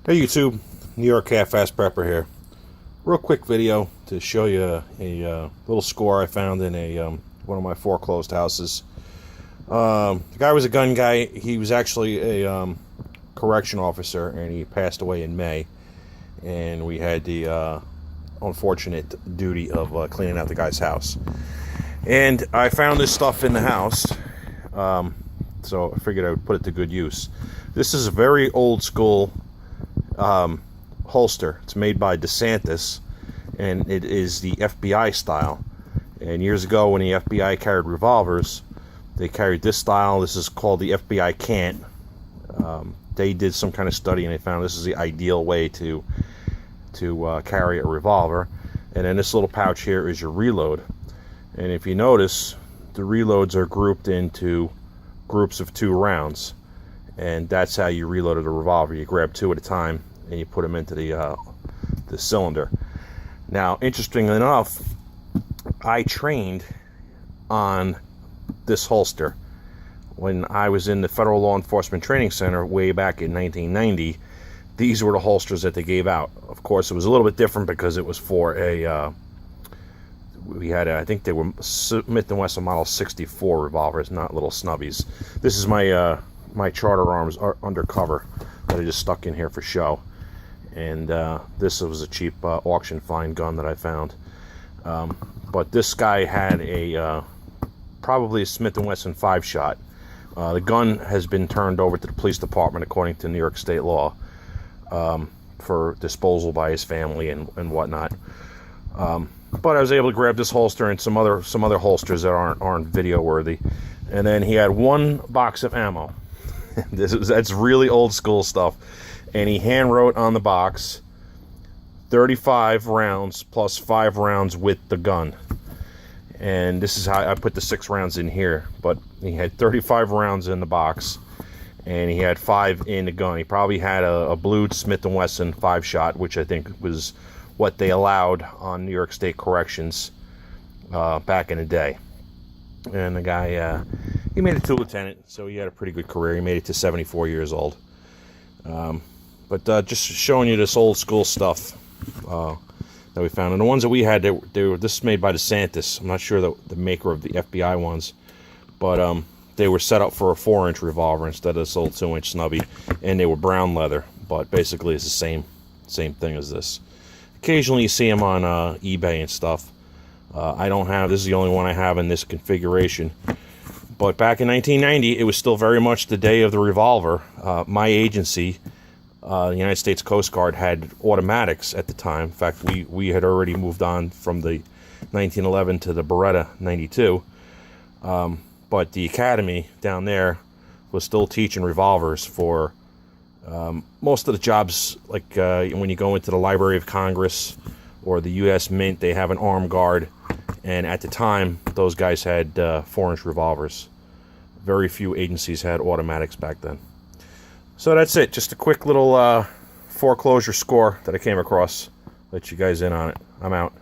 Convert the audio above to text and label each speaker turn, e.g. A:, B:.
A: Hey YouTube, New York Half-Ass Prepper here. Real quick video to show you a little score I found in one of my foreclosed houses. The guy was a gun guy. He was actually a correction officer, and he passed away in May. And we had the unfortunate duty of cleaning out the guy's house. And I found this stuff in the house, so I figured I would put it to good use. This is a very old school holster. It's made by DeSantis, and it is the FBI style. And years ago, when the FBI carried revolvers, they carried this style. This is called the FBI Can't. They did some kind of study, and they found this is the ideal way to carry a revolver. And then this little pouch here is your reload. And if you notice, the reloads are grouped into groups of 2 rounds. And that's how you reloaded a revolver. You grab 2 at a time and you put them into the cylinder. Now, interestingly enough, I trained on this holster when I was in the Federal Law Enforcement Training Center way back in 1990. These were the holsters that they gave out. Of course, it was a little bit different because it was for I think they were Smith & Wesson Model 64 revolvers, not little snubbies. This is my my Charter Arms undercover that I just stuck in here for show. And this was a cheap auction find gun that I found. But this guy had probably a Smith & Wesson 5-shot. The gun has been turned over to the police department according to New York state law for disposal by his family and whatnot. But I was able to grab this holster and some other holsters that aren't video worthy. And then he had 1 box of ammo. That's really old school stuff. And he hand wrote on the box 35 rounds plus 5 rounds with the gun. And this is how I put the 6 rounds in here. But he had 35 rounds in the box, and he had 5 in the gun. He probably had a blued Smith & Wesson 5-shot, which I think was what they allowed on New York State corrections back in the day. And the guy, he made it to lieutenant, so he had a pretty good career. He made it to 74 years old. But just showing you this old school stuff that we found. And the ones that we had, this is made by DeSantis. I'm not sure the maker of the FBI ones, but they were set up for a 4-inch revolver instead of this old 2-inch snubby, and they were brown leather. But basically, it's the same thing as this. Occasionally, you see them on eBay and stuff. I don't have. This is the only one I have in this configuration. But back in 1990, it was still very much the day of the revolver. My agency, the United States Coast Guard, had automatics at the time. In fact, we had already moved on from the 1911 to the Beretta 92. But the academy down there was still teaching revolvers for most of the jobs. Like when you go into the Library of Congress or the U.S. Mint, they have an armed guard. And at the time, those guys had 4-inch revolvers. Very few agencies had automatics back then. So that's it. Just a quick little foreclosure score that I came across. Let you guys in on it. I'm out.